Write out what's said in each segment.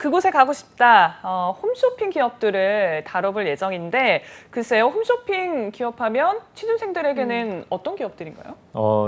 그곳에 가고 싶다. 홈쇼핑 기업들을 다뤄볼 예정인데 글쎄요. 홈쇼핑 기업하면 취준생들에게는 어떤 기업들인가요?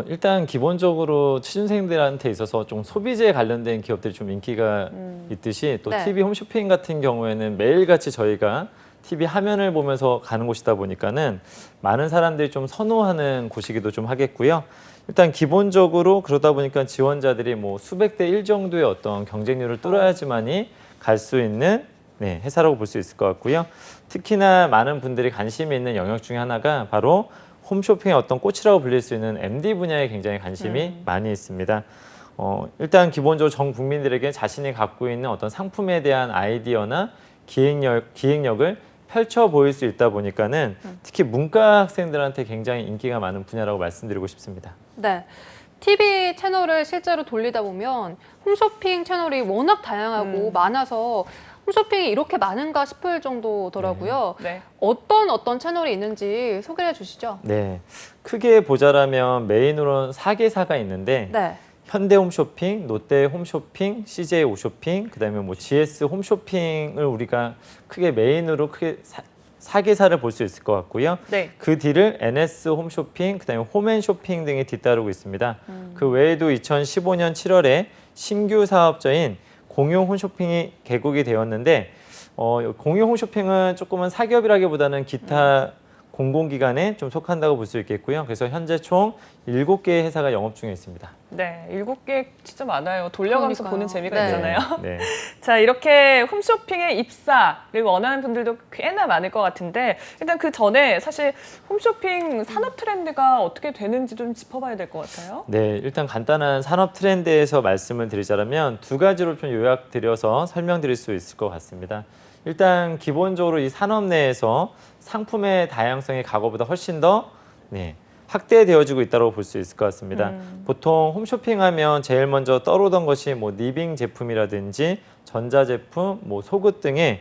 일단 기본적으로 취준생들한테 있어서 좀 소비재에 관련된 기업들이 좀 인기가 있듯이 또 네. TV 홈쇼핑 같은 경우에는 매일같이 저희가 TV 화면을 보면서 가는 곳이다 보니까는 많은 사람들이 좀 선호하는 곳이기도 좀 하겠고요. 일단 기본적으로 그러다 보니까 지원자들이 뭐 수백 대 1 정도의 어떤 경쟁률을 뚫어야지만이 갈 수 있는 회사라고 볼 수 있을 것 같고요. 특히나 많은 분들이 관심이 있는 영역 중에 하나가 바로 홈쇼핑의 어떤 꽃이라고 불릴 수 있는 MD 분야에 굉장히 관심이 많이 있습니다. 일단 기본적으로 전 국민들에게 자신이 갖고 있는 어떤 상품에 대한 아이디어나 기획력을 펼쳐 보일 수 있다 보니까는 특히 문과 학생들한테 굉장히 인기가 많은 분야라고 말씀드리고 싶습니다. 네. TV 채널을 실제로 돌리다 보면 홈쇼핑 채널이 워낙 다양하고 많아서 홈쇼핑이 이렇게 많은가 싶을 정도더라고요. 네. 어떤 채널이 있는지 소개해 주시죠. 네, 크게 보자라면 메인으로는 4개사가 있는데 네. 현대 홈쇼핑, 롯데 홈쇼핑, CJ 오쇼핑, 그다음에 뭐 GS 홈쇼핑을 우리가 크게 메인으로 크게 4개사를 볼 수 있을 것 같고요. 네. 그 뒤를 NS 홈쇼핑, 그다음에 홈앤쇼핑 등이 뒤따르고 있습니다. 그 외에도 2015년 7월에 신규 사업자인 공용 홈쇼핑이 개국이 되었는데 공용 홈쇼핑은 조금은 사기업이라기보다는 기타 공공기관에 좀 속한다고 볼 수 있겠고요. 그래서 현재 총 7개의 회사가 영업 중에 있습니다. 네, 7개 진짜 많아요. 돌려가면서 그러니까요. 보는 재미가 네. 있잖아요. 네. 자, 이렇게 홈쇼핑에 입사를 원하는 분들도 꽤나 많을 것 같은데 일단 그 전에 사실 홈쇼핑 산업 트렌드가 어떻게 되는지 좀 짚어봐야 될 것 같아요. 네, 일단 간단한 산업 트렌드에서 말씀을 드리자면 두 가지로 좀 요약드려서 설명드릴 수 있을 것 같습니다. 일단 기본적으로 이 산업 내에서 상품의 다양성이 과거보다 훨씬 더 확대되어지고 있다고 볼 수 있을 것 같습니다. 보통 홈쇼핑하면 제일 먼저 떠오르던 것이 뭐 리빙 제품이라든지 전자제품, 뭐 속옷 등의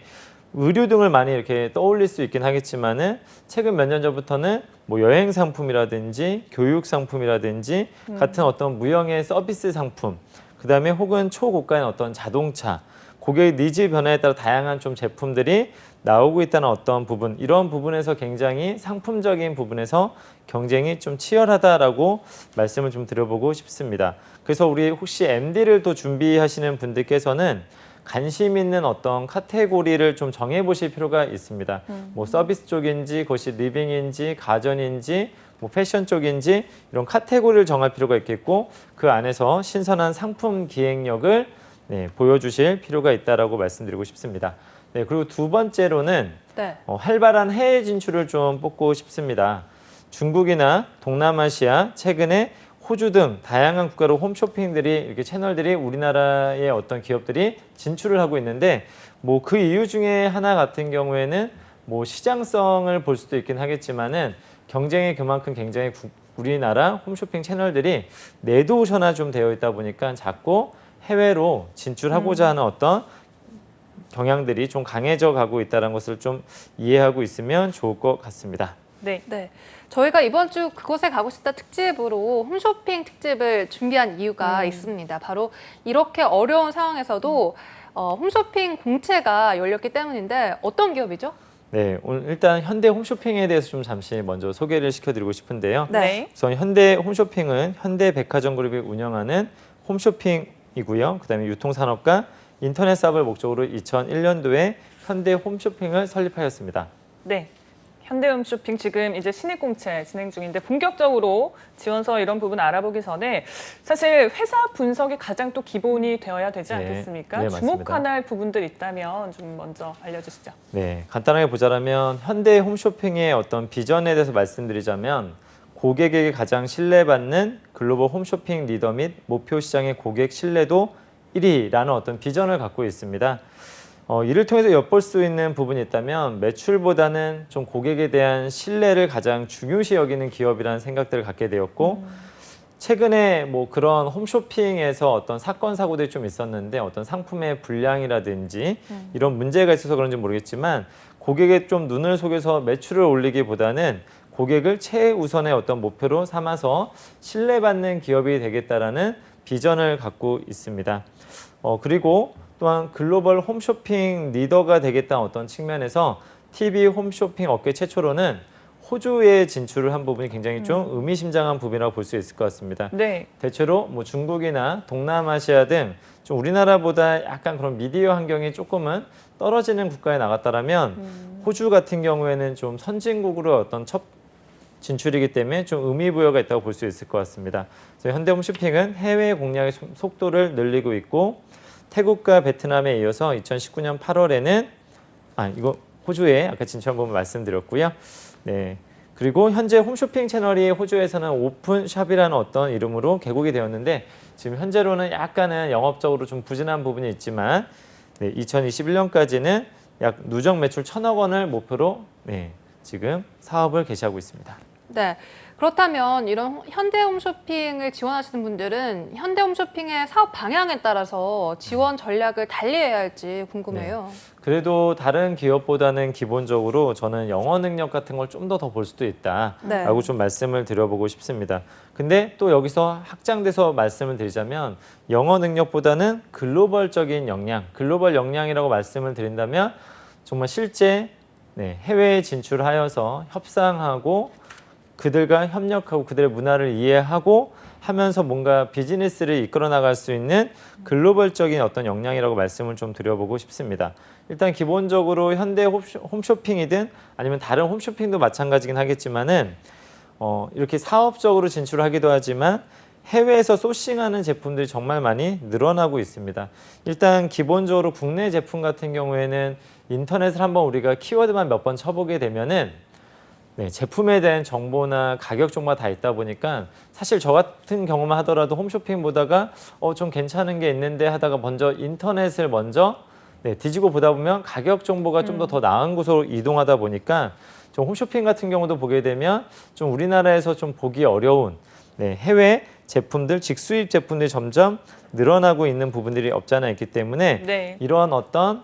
의류 등을 많이 이렇게 떠올릴 수 있긴 하겠지만은 최근 몇 년 전부터는 뭐 여행 상품이라든지 교육 상품이라든지 같은 어떤 무형의 서비스 상품, 그다음에 혹은 초고가의 어떤 자동차, 고객의 니즈 변화에 따라 다양한 좀 제품들이 나오고 있다는 어떤 부분, 이런 부분에서 굉장히 상품적인 부분에서 경쟁이 좀 치열하다라고 말씀을 좀 드려보고 싶습니다. 그래서 우리 혹시 MD를 또 준비하시는 분들께서는 관심 있는 어떤 카테고리를 좀 정해보실 필요가 있습니다. 뭐 서비스 쪽인지, 그것이 리빙인지, 가전인지, 뭐 패션 쪽인지 이런 카테고리를 정할 필요가 있겠고 그 안에서 신선한 상품 기획력을 보여주실 필요가 있다라고 말씀드리고 싶습니다. 네, 그리고 두 번째로는 네. 활발한 해외 진출을 좀 뽑고 싶습니다. 중국이나 동남아시아, 최근에 호주 등 다양한 국가로 홈쇼핑들이 이렇게 채널들이 우리나라의 어떤 기업들이 진출을 하고 있는데 뭐 그 이유 중에 하나 같은 경우에는 뭐 시장성을 볼 수도 있긴 하겠지만은 경쟁이 그만큼 굉장히 우리나라 홈쇼핑 채널들이 레드오션화 좀 되어 있다 보니까 자꾸 해외로 진출하고자 하는 어떤 경향들이 좀 강해져 가고 있다는 것을 좀 이해하고 있으면 좋을 것 같습니다. 네. 네. 저희가 이번 주 그곳에 가고 싶다 특집으로 홈쇼핑 특집을 준비한 이유가 있습니다. 바로 이렇게 어려운 상황에서도 홈쇼핑 공채가 열렸기 때문인데 어떤 기업이죠? 네, 오늘 일단 현대 홈쇼핑에 대해서 좀 잠시 먼저 소개를 시켜드리고 싶은데요. 네. 우선 현대 홈쇼핑은 현대백화점그룹이 운영하는 홈쇼핑이고요. 그다음에 유통산업과 인터넷 사업을 목적으로 2001년도에 현대 홈쇼핑을 설립하였습니다. 네. 현대홈쇼핑 지금 이제 신입공채 진행 중인데 본격적으로 지원서 이런 부분 알아보기 전에 사실 회사 분석이 가장 또 기본이 되어야 되지 네. 않겠습니까? 네, 맞습니다. 주목할 부분들 있다면 좀 먼저 알려주시죠. 네, 간단하게 보자면 현대 홈쇼핑의 어떤 비전에 대해서 말씀드리자면 고객에게 가장 신뢰받는 글로벌 홈쇼핑 리더 및 목표 시장의 고객 신뢰도 1위라는 어떤 비전을 갖고 있습니다. 이를 통해서 엿볼 수 있는 부분이 있다면 매출보다는 좀 고객에 대한 신뢰를 가장 중요시 여기는 기업이라는 생각들을 갖게 되었고 최근에 뭐 그런 홈쇼핑에서 어떤 사건 사고들이 좀 있었는데 어떤 상품의 불량이라든지 이런 문제가 있어서 그런지 모르겠지만 고객의 좀 눈을 속여서 매출을 올리기보다는 고객을 최우선의 어떤 목표로 삼아서 신뢰받는 기업이 되겠다라는 비전을 갖고 있습니다. 그리고 또한 글로벌 홈쇼핑 리더가 되겠다는 어떤 측면에서 TV 홈쇼핑 업계 최초로는 호주에 진출을 한 부분이 굉장히 좀 의미심장한 부분이라고 볼 수 있을 것 같습니다. 네. 대체로 뭐 중국이나 동남아시아 등 좀 우리나라보다 약간 그런 미디어 환경이 조금은 떨어지는 국가에 나갔다라면 호주 같은 경우에는 좀 선진국으로 어떤 첫 진출이기 때문에 좀 의미 부여가 있다고 볼 수 있을 것 같습니다. 그래서 현대홈쇼핑은 해외 공략의 속도를 늘리고 있고 태국과 베트남에 이어서 2019년 8월에는 이거 호주에 아까 진출한 부분 말씀드렸고요. 네. 그리고 현재 홈쇼핑 채널이 호주에서는 오픈샵이라는 어떤 이름으로 개국이 되었는데 지금 현재로는 약간은 영업적으로 좀 부진한 부분이 있지만 2021년까지는 약 누적 매출 1,000억 원을 목표로 지금 사업을 개시하고 있습니다. 네. 그렇다면 이런 현대홈쇼핑을 지원하시는 분들은 현대홈쇼핑의 사업 방향에 따라서 지원 전략을 달리해야 할지 궁금해요. 그래도 다른 기업보다는 기본적으로 저는 영어 능력 같은 걸 좀 더 볼 수도 있다라고 좀 말씀을 드려보고 싶습니다. 근데 또 여기서 확장돼서 말씀을 드리자면 영어 능력보다는 글로벌적인 역량, 글로벌 역량이라고 말씀을 드린다면 정말 실제 해외에 진출하여서 협상하고 그들과 협력하고 그들의 문화를 이해하고 하면서 뭔가 비즈니스를 이끌어 나갈 수 있는 글로벌적인 어떤 역량이라고 말씀을 좀 드려보고 싶습니다. 일단 기본적으로 현대 홈쇼핑이든 아니면 다른 홈쇼핑도 마찬가지긴 하겠지만은 이렇게 사업적으로 진출하기도 하지만 해외에서 소싱하는 제품들이 정말 많이 늘어나고 있습니다. 일단 기본적으로 국내 제품 같은 경우에는 인터넷을 한번 우리가 키워드만 몇 번 쳐보게 되면은 제품에 대한 정보나 가격 정보가 다 있다 보니까 사실 저 같은 경우만 하더라도 홈쇼핑 보다가 좀 괜찮은 게 있는데 하다가 먼저 인터넷을 뒤지고 보다 보면 가격 정보가 좀 더 나은 곳으로 이동하다 보니까 좀 홈쇼핑 같은 경우도 보게 되면 좀 우리나라에서 좀 보기 어려운 해외 제품들, 직수입 제품들이 점점 늘어나고 있는 부분들이 없지 않아 있기 때문에 이런 어떤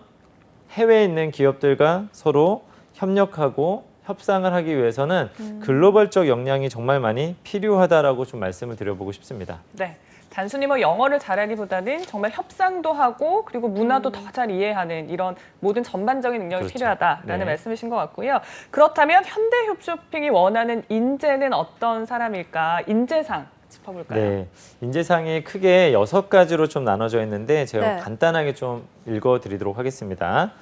해외에 있는 기업들과 서로 협력하고 협상을 하기 위해서는 글로벌적 역량이 정말 많이 필요하다라고 좀 말씀을 드려보고 싶습니다. 네. 단순히 뭐 영어를 잘하기보다는 정말 협상도 하고 그리고 문화도 더 잘 이해하는 이런 모든 전반적인 능력이 필요하다라는 말씀이신 것 같고요. 그렇다면 현대홈쇼핑이 원하는 인재는 어떤 사람일까? 인재상 짚어볼까요? 네, 인재상이 크게 6가지로 좀 나눠져 있는데 제가 간단하게 좀 읽어드리도록 하겠습니다.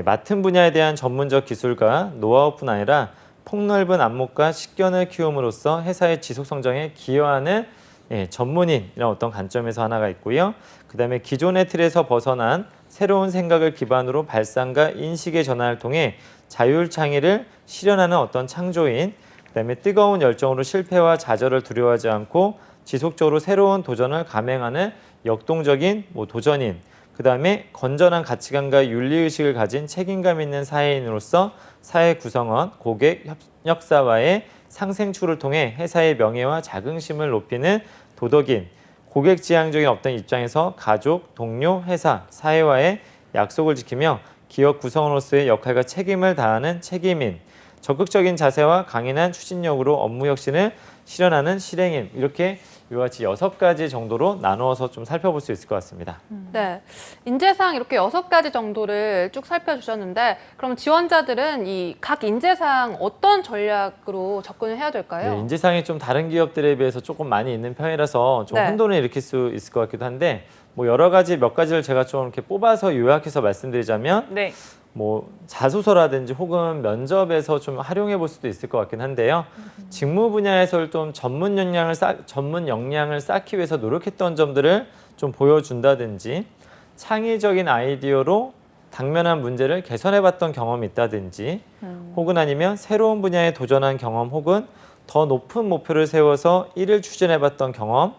맡은 분야에 대한 전문적 기술과 노하우뿐 아니라 폭넓은 안목과 식견을 키움으로써 회사의 지속 성장에 기여하는 전문인이라는 어떤 관점에서 하나가 있고요. 그다음에 기존의 틀에서 벗어난 새로운 생각을 기반으로 발상과 인식의 전환을 통해 자율 창의를 실현하는 어떤 창조인, 그다음에 뜨거운 열정으로 실패와 좌절을 두려워하지 않고 지속적으로 새로운 도전을 감행하는 역동적인 도전인, 그다음에 건전한 가치관과 윤리의식을 가진 책임감 있는 사회인으로서 사회 구성원, 고객, 협력사와의 상생추를 통해 회사의 명예와 자긍심을 높이는 도덕인, 고객지향적인 어떤 입장에서 가족, 동료, 회사, 사회와의 약속을 지키며 기업 구성원으로서의 역할과 책임을 다하는 책임인, 적극적인 자세와 강인한 추진력으로 업무 혁신을 실현하는 실행인, 이렇게 이와 같이 6가지 정도로 나누어서 좀 살펴볼 수 있을 것 같습니다. 네, 인재상 이렇게 6가지 정도를 쭉 살펴주셨는데 그럼 지원자들은 이 각 인재상 어떤 전략으로 접근을 해야 될까요? 네, 인재상이 좀 다른 기업들에 비해서 조금 많이 있는 편이라서 좀 혼돈을 일으킬 수 있을 것 같기도 한데 여러 가지 몇 가지를 제가 좀 이렇게 뽑아서 요약해서 말씀드리자면 자소서라든지 혹은 면접에서 좀 활용해 볼 수도 있을 것 같긴 한데요. 직무 분야에서 좀 전문 역량을 쌓기 위해서 노력했던 점들을 좀 보여준다든지 창의적인 아이디어로 당면한 문제를 개선해 봤던 경험이 있다든지 혹은 아니면 새로운 분야에 도전한 경험 혹은 더 높은 목표를 세워서 이를 추진해 봤던 경험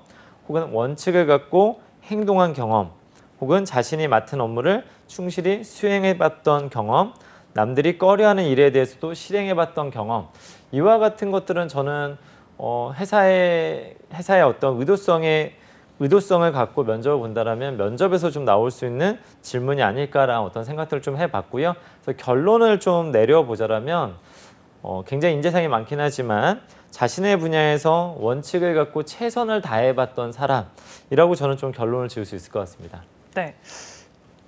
혹은 원칙을 갖고 행동한 경험 혹은 자신이 맡은 업무를 충실히 수행해봤던 경험, 남들이 꺼려하는 일에 대해서도 실행해봤던 경험, 이와 같은 것들은 저는 회사의 어떤 의도성을 갖고 면접을 본다라면 면접에서 좀 나올 수 있는 질문이 아닐까라는 어떤 생각들을 좀 해봤고요. 그래서 결론을 좀 내려보자라면 굉장히 인재상이 많긴 하지만 자신의 분야에서 원칙을 갖고 최선을 다해봤던 사람이라고 저는 좀 결론을 지을 수 있을 것 같습니다. 네.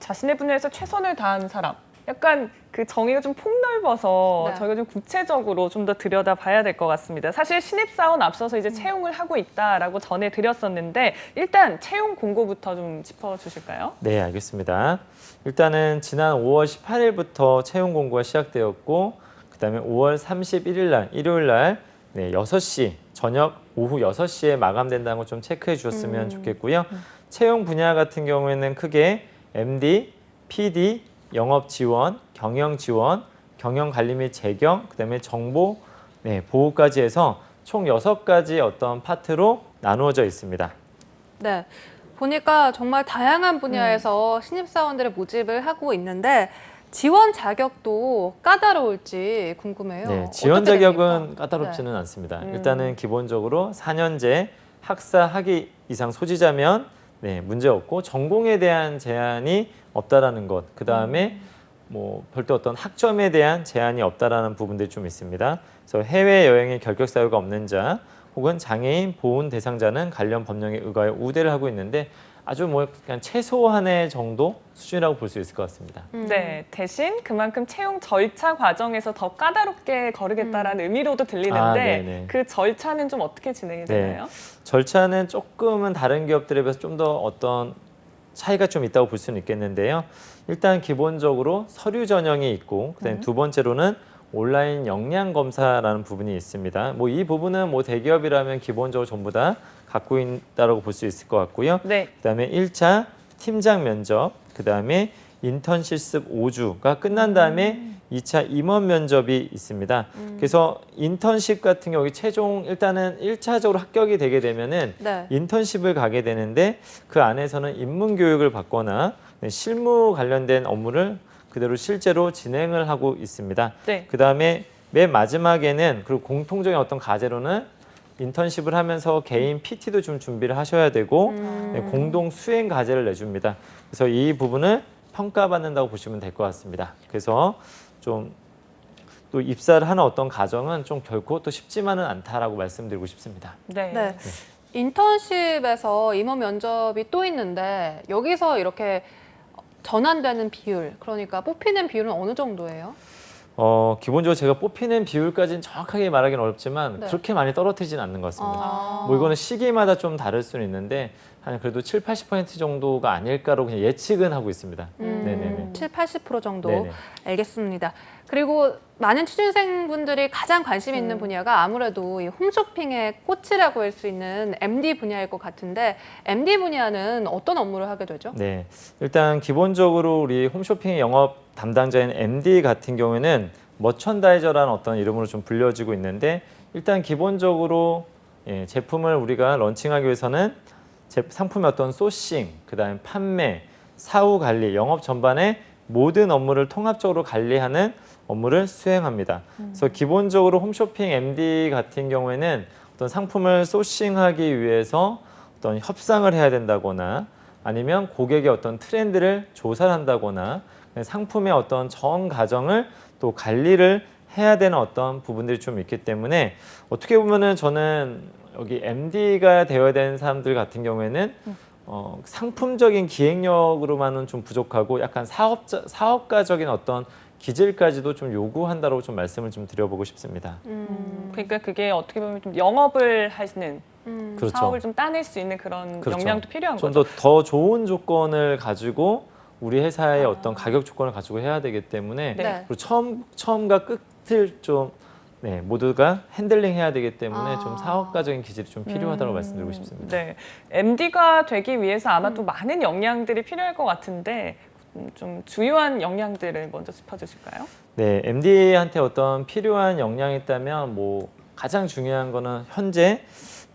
자신의 분야에서 최선을 다하는 사람. 약간 그 정의가 좀 폭넓어서 네. 저희가 좀 구체적으로 좀 더 들여다봐야 될 것 같습니다. 사실 신입사원 앞서서 이제 채용을 하고 있다라고 전해드렸었는데 일단 채용 공고부터 좀 짚어주실까요? 네, 알겠습니다. 일단은 지난 5월 18일부터 채용 공고가 시작되었고 그다음에 5월 31일 날 일요일 날 6시 저녁 오후 6시에 마감된다는 거 좀 체크해 주셨으면 좋겠고요. 채용 분야 같은 경우에는 크게 MD, PD, 영업 지원, 경영 지원, 경영 관리 및 재경, 그다음에 정보, 보호까지 해서 총 6가지 어떤 파트로 나누어져 있습니다. 네. 보니까 정말 다양한 분야에서 신입사원들의 모집을 하고 있는데 지원 자격도 까다로울지 궁금해요. 네, 지원 어떻게 자격은 됩니까? 까다롭지는 않습니다. 일단은 기본적으로 4년제 학사 학위 이상 소지자면 문제 없고 전공에 대한 제한이 없다라는 것. 그 다음에 뭐 별도 어떤 학점에 대한 제한이 없다라는 부분들이 좀 있습니다. 그래서 해외 여행의 결격 사유가 없는 자, 혹은 장애인 보훈 대상자는 관련 법령에 의거하여 우대를 하고 있는데 아주 뭐 그냥 최소한의 정도 수준이라고 볼 수 있을 것 같습니다. 네, 대신 그만큼 채용 절차 과정에서 더 까다롭게 거르겠다라는 의미로도 들리는데 네네. 그 절차는 좀 어떻게 진행이 되나요? 절차는 조금은 다른 기업들에 비해서 좀 더 어떤 차이가 좀 있다고 볼 수는 있겠는데요. 일단 기본적으로 서류 전형이 있고 그다음에 두 번째로는 온라인 역량 검사라는 부분이 있습니다. 뭐 이 부분은 뭐 대기업이라면 기본적으로 전부 다 갖고 있다고 볼 수 있을 것 같고요. 네. 그다음에 1차 팀장 면접, 그다음에 인턴 실습 5주가 끝난 다음에 2차 임원 면접이 있습니다. 그래서 인턴십 같은 경우 최종 일단은 1차적으로 합격이 되게 되면은 네. 인턴십을 가게 되는데 그 안에서는 입문 교육을 받거나 실무 관련된 업무를 그대로 실제로 진행을 하고 있습니다. 네. 그다음에 맨 마지막에는 그리고 공통적인 어떤 과제로는 인턴십을 하면서 개인 PT도 좀 준비를 하셔야 되고 공동 수행 과제를 내줍니다. 그래서 이 부분을 평가받는다고 보시면 될 것 같습니다. 그래서 좀 또 입사를 하는 어떤 과정은 좀 결코 또 쉽지만은 않다라고 말씀드리고 싶습니다. 네. 네. 인턴십에서 임원 면접이 또 있는데 여기서 이렇게 전환되는 비율, 그러니까 뽑히는 비율은 어느 정도예요? 기본적으로 제가 뽑히는 비율까지는 정확하게 말하기는 어렵지만 네. 그렇게 많이 떨어지진 않는 것 같습니다. 아. 뭐 이거는 시기마다 좀 다를 수는 있는데 한 그래도 7, 80% 정도가 아닐까로 그냥 예측은 하고 있습니다. 네네네. 7, 80% 정도. 네네. 알겠습니다. 그리고 많은 취준생분들이 가장 관심 있는 분야가 아무래도 이 홈쇼핑의 꽃이라고 할 수 있는 MD 분야일 것 같은데 MD 분야는 어떤 업무를 하게 되죠? 네, 일단 기본적으로 우리 홈쇼핑 영업 담당자인 MD 같은 경우에는 머천다이저라는 어떤 이름으로 좀 불려지고 있는데 일단 기본적으로 제품을 우리가 런칭하기 위해서는 상품의 어떤 소싱, 그다음에 판매, 사후 관리, 영업 전반의 모든 업무를 통합적으로 관리하는 업무를 수행합니다. 그래서 기본적으로 홈쇼핑 MD 같은 경우에는 어떤 상품을 소싱하기 위해서 어떤 협상을 해야 된다거나 아니면 고객의 어떤 트렌드를 조사를 한다거나 상품의 어떤 전 과정을 또 관리를 해야 되는 어떤 부분들이 좀 있기 때문에 어떻게 보면은 저는 여기 MD가 되어야 되는 사람들 같은 경우에는 상품적인 기획력으로만은 좀 부족하고 약간 사업가적인 어떤 기질까지도 좀 요구한다고 좀 말씀을 좀 드려보고 싶습니다. 그러니까 그게 어떻게 보면 좀 영업을 하시는 그렇죠. 사업을 좀 따낼 수 있는 그런 그렇죠. 역량도 필요한 좀 거죠. 더 좋은 조건을 가지고 우리 회사의 어떤 가격 조건을 가지고 해야 되기 때문에 네. 그리고 처음과 끝을 좀 모두가 핸들링 해야 되기 때문에 좀 아. 사업가적인 기질이 좀 필요하다고 말씀드리고 싶습니다. 네, MD가 되기 위해서 아마 또 많은 역량들이 필요할 것 같은데 좀 주요한 역량들을 먼저 짚어주실까요? 네, MD한테 어떤 필요한 역량이 있다면 뭐 가장 중요한 거는 현재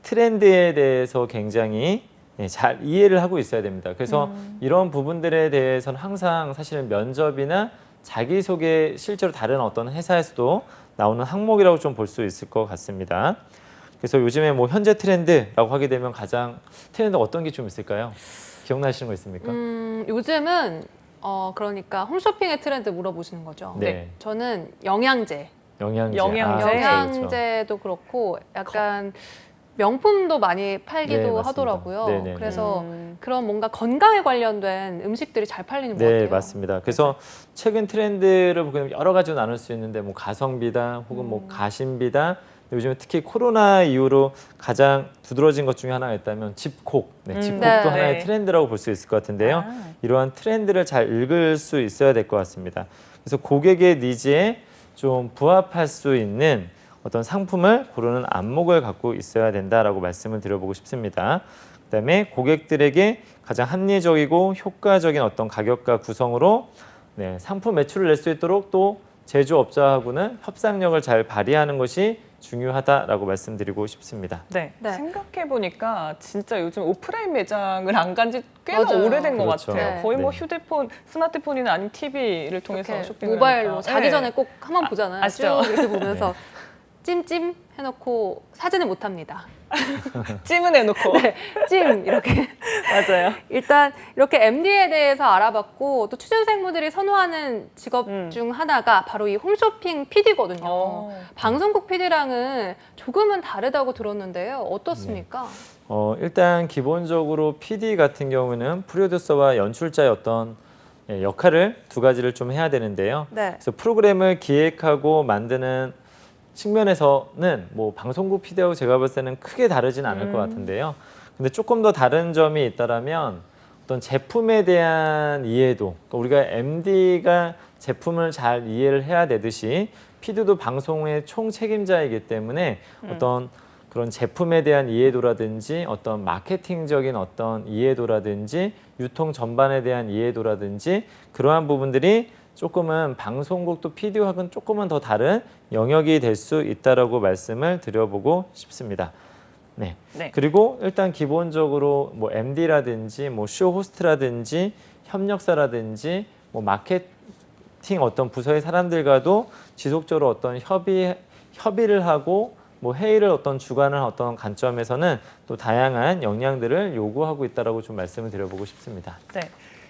트렌드에 대해서 굉장히 잘 이해를 하고 있어야 됩니다. 그래서 이런 부분들에 대해서는 항상 사실은 면접이나 자기소개 실제로 다른 어떤 회사에서도 나오는 항목이라고 좀 볼 수 있을 것 같습니다. 그래서 요즘에 뭐 현재 트렌드라고 하게 되면 가장 트렌드 어떤 게 좀 있을까요? 기억나시는 거 있습니까? 요즘은 그러니까 홈쇼핑의 트렌드 물어보시는 거죠. 네. 저는 영양제. 영양제. 영양제. 그렇죠. 영양제도 그렇고 약간 명품도 많이 팔기도 네, 맞습니다. 하더라고요. 네네네. 그래서 그런 뭔가 건강에 관련된 음식들이 잘 팔리는 것 네, 같아요. 맞습니다. 그래서 최근 트렌드를 보면 여러 가지로 나눌 수 있는데 뭐 가성비다 혹은 뭐 가심비다. 요즘에 특히 코로나 이후로 가장 두드러진 것 중에 하나가 있다면 집콕. 네, 집콕도 네. 하나의 네. 트렌드라고 볼 수 있을 것 같은데요. 아. 이러한 트렌드를 잘 읽을 수 있어야 될 것 같습니다. 그래서 고객의 니즈에 좀 부합할 수 있는 어떤 상품을 고르는 안목을 갖고 있어야 된다라고 말씀을 드려보고 싶습니다. 그다음에 고객들에게 가장 합리적이고 효과적인 어떤 가격과 구성으로 네, 상품 매출을 낼 수 있도록 또 제조업자하고는 협상력을 잘 발휘하는 것이 중요하다라고 말씀드리고 싶습니다. 네. 네. 생각해 보니까 진짜 요즘 오프라인 매장을 안 간 지 꽤나 맞아요. 오래된 것 그렇죠. 같아요. 네. 거의 뭐 네. 휴대폰, 스마트폰이나 아니면 TV를 통해서 이렇게 쇼핑을 모바일로 하니까. 자기 네. 전에 꼭 한번 보잖아요. 아시죠? 쭉 이렇게 보면서 찜찜 해놓고 사진을 못 합니다. 찜은 해놓고. 찜 이렇게. 맞아요. 일단 이렇게 MD에 대해서 알아봤고 또 취준생분들이 선호하는 직업 중 하나가 바로 이 홈쇼핑 PD거든요. 방송국 PD랑은 조금은 다르다고 들었는데요. 어떻습니까? 일단 기본적으로 PD 같은 경우는 프로듀서와 연출자의 어떤 역할을 두 가지를 좀 해야 되는데요. 네. 그래서 프로그램을 기획하고 만드는 측면에서는 뭐 방송국 PD하고 제가 볼 때는 크게 다르진 않을 것 같은데요. 근데 조금 더 다른 점이 있다라면 어떤 제품에 대한 이해도, 그러니까 우리가 MD가 제품을 잘 이해를 해야 되듯이 PD도 방송의 총 책임자이기 때문에 어떤 그런 제품에 대한 이해도라든지 어떤 마케팅적인 어떤 이해도라든지 유통 전반에 대한 이해도라든지 그러한 부분들이 조금은 방송국도 PD와는 조금은 더 다른 영역이 될 수 있다라고 말씀을 드려보고 싶습니다. 네. 네. 그리고 일단 기본적으로 뭐 MD라든지 뭐 쇼 호스트라든지 협력사라든지 뭐 마케팅 어떤 부서의 사람들과도 지속적으로 어떤 협의를 하고 뭐 회의를 어떤 주관을 어떤 관점에서는 또 다양한 역량들을 요구하고 있다라고 좀 말씀을 드려보고 싶습니다. 네.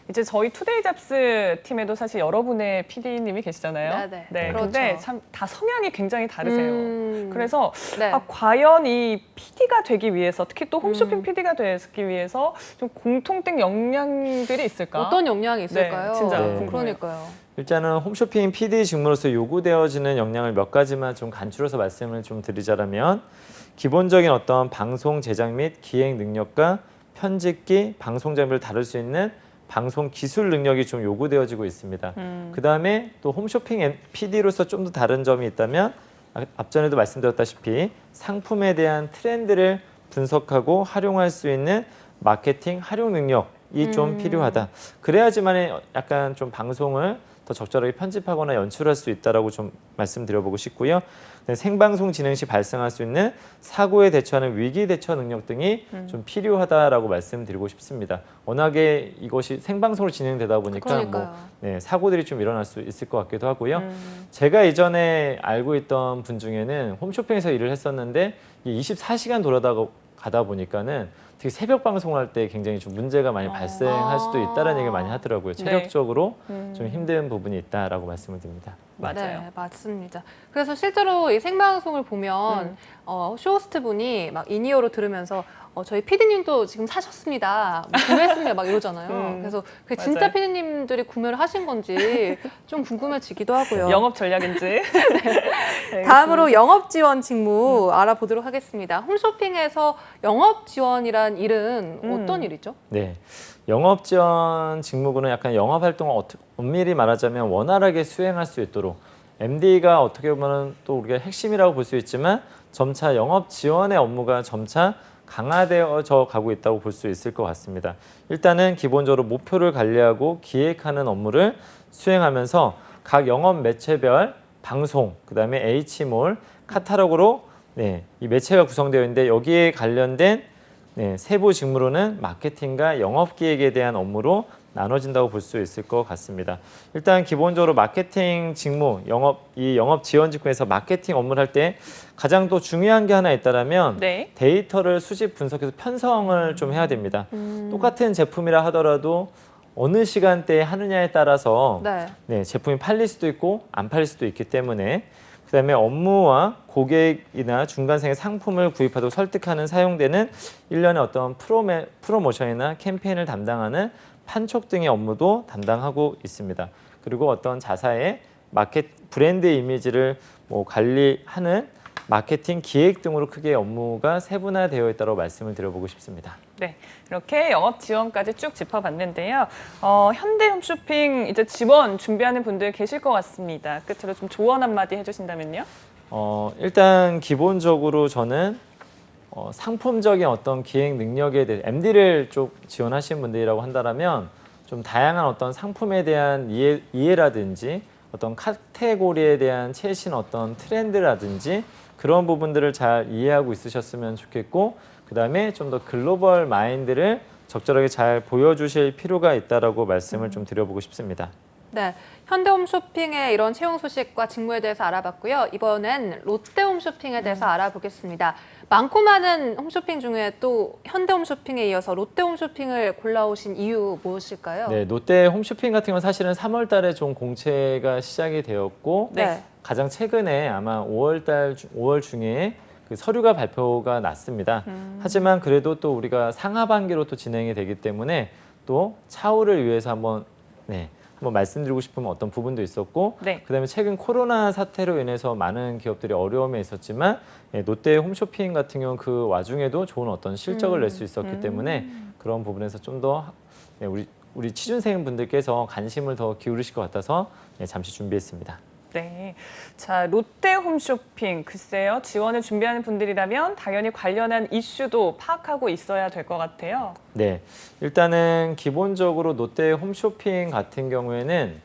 이제 저희 투데이 잡스 팀에도 사실 여러분의 PD님이 계시잖아요. 네네. 네. 그렇죠. 근데 참 다 성향이 굉장히 다르세요. 그래서 네. 과연 이 PD가 되기 위해서 특히 또 홈쇼핑 PD가 되기 위해서 좀 공통된 역량들이 있을까? 어떤 역량이 있을까요? 네, 진짜 궁금해요. 그러니까요. 일단은 홈쇼핑 PD 직무로서 요구되어지는 역량을 몇 가지만 좀 간추려서 말씀을 좀 드리자면 기본적인 어떤 방송 제작 및 기획 능력과 편집기, 방송 장비를 다룰 수 있는 방송 기술 능력이 좀 요구되어지고 있습니다. 그 다음에 또 홈쇼핑 PD로서 좀 더 다른 점이 있다면 앞전에도 말씀드렸다시피 상품에 대한 트렌드를 분석하고 활용할 수 있는 마케팅 활용 능력이 좀 필요하다. 그래야지만 약간 좀 방송을 더 적절하게 편집하거나 연출할 수 있다라고 좀 말씀드려보고 싶고요. 생방송 진행 시 발생할 수 있는 사고에 대처하는 위기 대처 능력 등이 좀 필요하다라고 말씀드리고 싶습니다. 워낙에 이것이 생방송으로 진행되다 보니까 뭐, 네, 사고들이 좀 일어날 수 있을 것 같기도 하고요. 제가 이전에 알고 있던 분 중에는 홈쇼핑에서 일을 했었는데 24시간 돌아가다 보니까는 특히 새벽 방송할 때 굉장히 좀 문제가 많이 발생할 수도 있다는 얘기를 많이 하더라고요. 체력적으로 좀 힘든 부분이 있다라고 말씀을 드립니다. 맞아요. 네, 맞습니다. 그래서 실제로 이 생방송을 보면 쇼호스트 분이 막 인이어로 들으면서 저희 PD님도 지금 사셨습니다. 뭐 구매했습니다. 막 이러잖아요. 그래서 그게 진짜 맞아요. PD님들이 구매를 하신 건지 좀 궁금해지기도 하고요. 영업 전략인지. 네, 다음으로 영업 지원 직무 알아보도록 하겠습니다. 홈쇼핑에서 영업 지원이란 일은 어떤 일이죠? 네, 영업 지원 직무군은 약간 영업 활동을 엄밀히 말하자면 원활하게 수행할 수 있도록 MD가 어떻게 보면 또 우리가 핵심이라고 볼 수 있지만 점차 영업 지원의 업무가 점차 강화되어져 가고 있다고 볼 수 있을 것 같습니다. 일단은 기본적으로 목표를 관리하고 기획하는 업무를 수행하면서 각 영업 매체별 방송, 그다음에 H몰, 카탈로그로 이 매체가 구성되어 있는데 여기에 관련된 세부 직무로는 마케팅과 영업 기획에 대한 업무로 나눠진다고 볼 수 있을 것 같습니다. 일단 기본적으로 마케팅 직무, 영업 지원 직무에서 마케팅 업무를 할 때 가장 또 중요한 게 하나 있다면 네. 데이터를 수집 분석해서 편성을 좀 해야 됩니다. 똑같은 제품이라 하더라도 어느 시간대에 하느냐에 따라서 제품이 팔릴 수도 있고 안 팔릴 수도 있기 때문에 그다음에 업무와 고객이나 중간생의 상품을 구입하도록 설득하는 사용되는 일련의 어떤 프로모션이나 캠페인을 담당하는 판촉 등의 업무도 담당하고 있습니다. 그리고 어떤 자사의 브랜드 이미지를 관리하는 마케팅 기획 등으로 크게 업무가 세분화되어 있다고 말씀을 드려보고 싶습니다. 네, 이렇게 영업 지원까지 쭉 짚어봤는데요. 현대홈쇼핑 이제 지원 준비하는 분들 계실 것 같습니다. 끝으로 좀 조언 한마디 해주신다면요? 일단 기본적으로 저는 상품적인 어떤 기획 능력에 대해 MD를 쪽 지원하시는 분들이라고 한다면 좀 다양한 어떤 상품에 대한 이해라든지 어떤 카테고리에 대한 최신 어떤 트렌드라든지 그런 부분들을 잘 이해하고 있으셨으면 좋겠고, 그다음에 좀 더 글로벌 마인드를 적절하게 잘 보여주실 필요가 있다라고 말씀을 좀 드려보고 싶습니다. 네, 현대홈쇼핑의 이런 채용 소식과 직무에 대해서 알아봤고요. 이번엔 롯데홈쇼핑에 대해서 알아보겠습니다. 많고 많은 홈쇼핑 중에 또 현대홈쇼핑에 이어서 롯데홈쇼핑을 골라오신 이유 무엇일까요? 네, 롯데 홈쇼핑 같은 건 사실은 3월 달에 좀 공채가 시작이 되었고, 네. 가장 최근에 아마 5월 중에 그 서류가 발표가 났습니다. 하지만 그래도 또 우리가 상하반기로 또 진행이 되기 때문에 또 차후를 위해서 한번 말씀드리고 싶은 어떤 부분도 있었고, 네. 그다음에 최근 코로나 사태로 인해서 많은 기업들이 어려움에 있었지만 롯데 홈쇼핑 같은 경우는 그 와중에도 좋은 어떤 실적을 낼 수 있었기 때문에 그런 부분에서 좀 더 우리 취준생 분들께서 관심을 더 기울이실 것 같아서 잠시 준비했습니다. 네, 자 롯데홈쇼핑 글쎄요 지원을 준비하는 분들이라면 당연히 관련한 이슈도 파악하고 있어야 될 것 같아요. 네, 일단은 기본적으로 롯데 홈쇼핑 같은 경우에는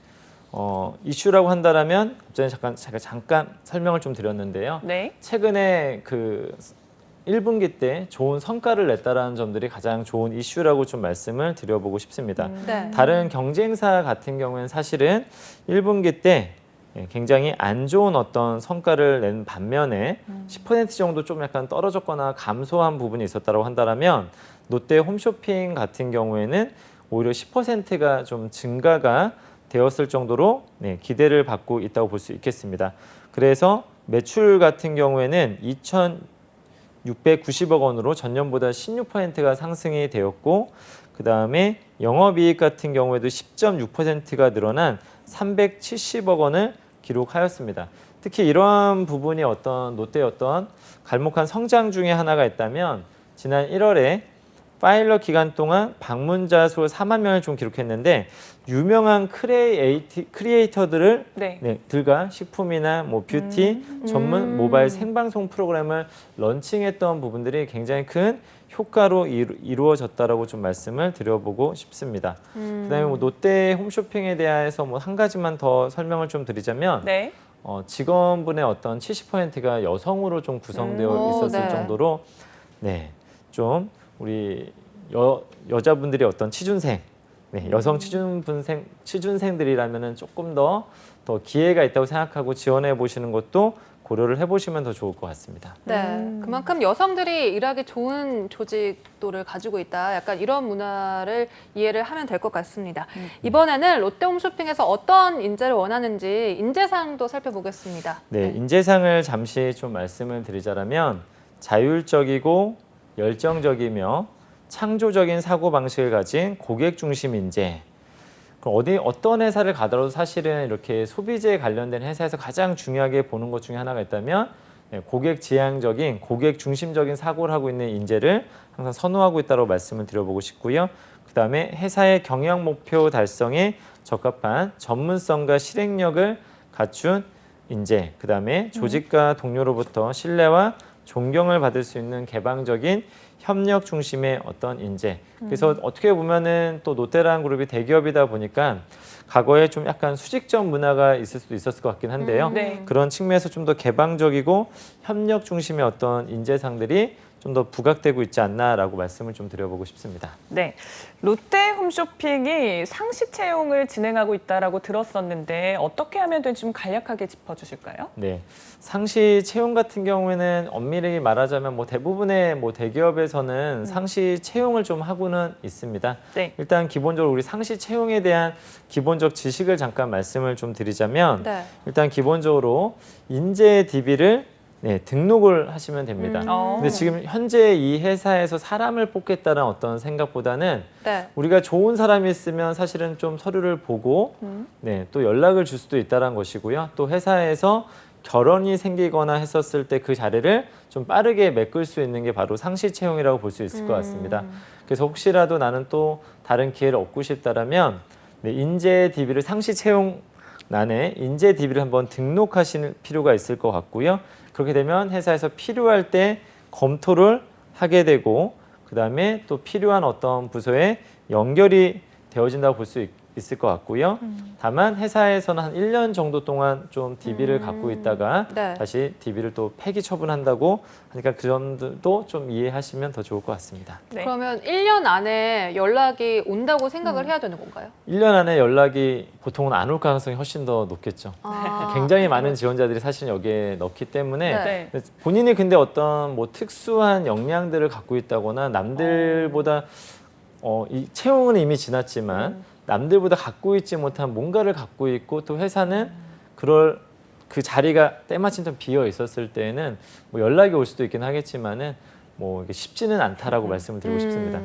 이슈라고 한다면 제가 잠깐 설명을 좀 드렸는데요. 네. 최근에 그 1분기 때 좋은 성과를 냈다라는 점들이 가장 좋은 이슈라고 좀 말씀을 드려보고 싶습니다. 네. 다른 경쟁사 같은 경우에는 사실은 1분기 때 굉장히 안 좋은 어떤 성과를 낸 반면에 10% 정도 좀 약간 떨어졌거나 감소한 부분이 있었다고 한다면 롯데 홈쇼핑 같은 경우에는 오히려 10%가 좀 증가가 되었을 정도로 기대를 받고 있다고 볼 수 있겠습니다. 그래서 매출 같은 경우에는 2,690억 원으로 전년보다 16%가 상승이 되었고, 그 다음에 영업이익 같은 경우에도 10.6%가 늘어난 370억 원을 기록하였습니다. 특히 이러한 부분이 어떤 롯데의 어떤 갈목한 성장 중에 하나가 있다면 지난 1월에 파일럿 기간 동안 방문자 수 4만 명을 좀 기록했는데 유명한 크리에이터들을 들과 식품이나 뷰티 전문 모바일 생방송 프로그램을 런칭했던 부분들이 굉장히 큰 효과로 이루어졌다라고 좀 말씀을 드려보고 싶습니다. 그다음에 롯데 홈쇼핑에 대해서 한 가지만 더 설명을 좀 드리자면 직원분의 어떤 70%가 여성으로 좀 구성되어 있었을 정도로 좀 우리 여자분들이 어떤 취준생, 여성 취준생들이라면은 조금 더 기회가 있다고 생각하고 지원해 보시는 것도 고려를 해보시면 더 좋을 것 같습니다. 네, 그만큼 여성들이 일하기 좋은 조직도를 가지고 있다. 약간 이런 문화를 이해를 하면 될 것 같습니다. 이번에는 롯데홈쇼핑에서 어떤 인재를 원하는지 인재상도 살펴보겠습니다. 네, 인재상을 잠시 좀 말씀을 드리자면 자율적이고 열정적이며 창조적인 사고방식을 가진 고객 중심 인재. 어떤 회사를 가더라도 사실은 이렇게 소비재에 관련된 회사에서 가장 중요하게 보는 것 중에 하나가 있다면 고객 지향적인, 고객 중심적인 사고를 하고 있는 인재를 항상 선호하고 있다고 말씀을 드려보고 싶고요. 그다음에 회사의 경영 목표 달성에 적합한 전문성과 실행력을 갖춘 인재, 그다음에 조직과 동료로부터 신뢰와 존경을 받을 수 있는 개방적인 협력 중심의 어떤 인재. 그래서 어떻게 보면은 또 롯데라는 그룹이 대기업이다 보니까 과거에 좀 약간 수직적 문화가 있을 수도 있었을 것 같긴 한데요. 그런 측면에서 좀 더 개방적이고 협력 중심의 어떤 인재상들이 좀 더 부각되고 있지 않나라고 말씀을 좀 드려보고 싶습니다. 네, 롯데 홈쇼핑이 상시 채용을 진행하고 있다라고 들었었는데 어떻게 하면 될지 좀 간략하게 짚어주실까요? 네, 상시 채용 같은 경우에는 엄밀히 말하자면 뭐 대부분의 뭐 대기업에서는 상시 채용을 좀 하고는 있습니다. 네. 일단 기본적으로 우리 상시 채용에 대한 기본적 지식을 잠깐 말씀을 좀 드리자면 네. 일단 기본적으로 인재 DB를 등록을 하시면 됩니다. 근데 지금 현재 이 회사에서 사람을 뽑겠다는 어떤 생각보다는 네. 우리가 좋은 사람이 있으면 사실은 좀 서류를 보고 또 연락을 줄 수도 있다는 것이고요. 또 회사에서 결혼이 생기거나 했었을 때 그 자리를 좀 빠르게 메꿀 수 있는 게 바로 상시 채용이라고 볼 수 있을 것 같습니다. 그래서 혹시라도 나는 또 다른 기회를 얻고 싶다라면 인재 DB를 상시 채용란에 인재 DB를 한번 등록하실 필요가 있을 것 같고요. 그렇게 되면 회사에서 필요할 때 검토를 하게 되고 그다음에 또 필요한 어떤 부서에 연결이 되어진다고 볼 수 있을 것 같고요. 다만 회사에서는 한 1년 정도 동안 좀 DB를 갖고 있다가 네. 다시 DB를 또 폐기 처분한다고 하니까 그 점들도 좀 이해하시면 더 좋을 것 같습니다. 네. 그러면 1년 안에 연락이 온다고 생각을 해야 되는 건가요? 1년 안에 연락이 보통은 안 올 가능성이 훨씬 더 높겠죠. 아, 굉장히 많은 지원자들이 사실 여기에 넣기 때문에 네. 본인이 근데 어떤 뭐 특수한 역량들을 갖고 있다거나 남들보다 이 채용은 이미 지났지만 남들보다 갖고 있지 못한 뭔가를 갖고 있고 또 회사는 그 자리가 때마침 좀 비어 있었을 때에는 뭐 연락이 올 수도 있긴 하겠지만은 뭐 이게 쉽지는 않다라고 말씀을 드리고 싶습니다.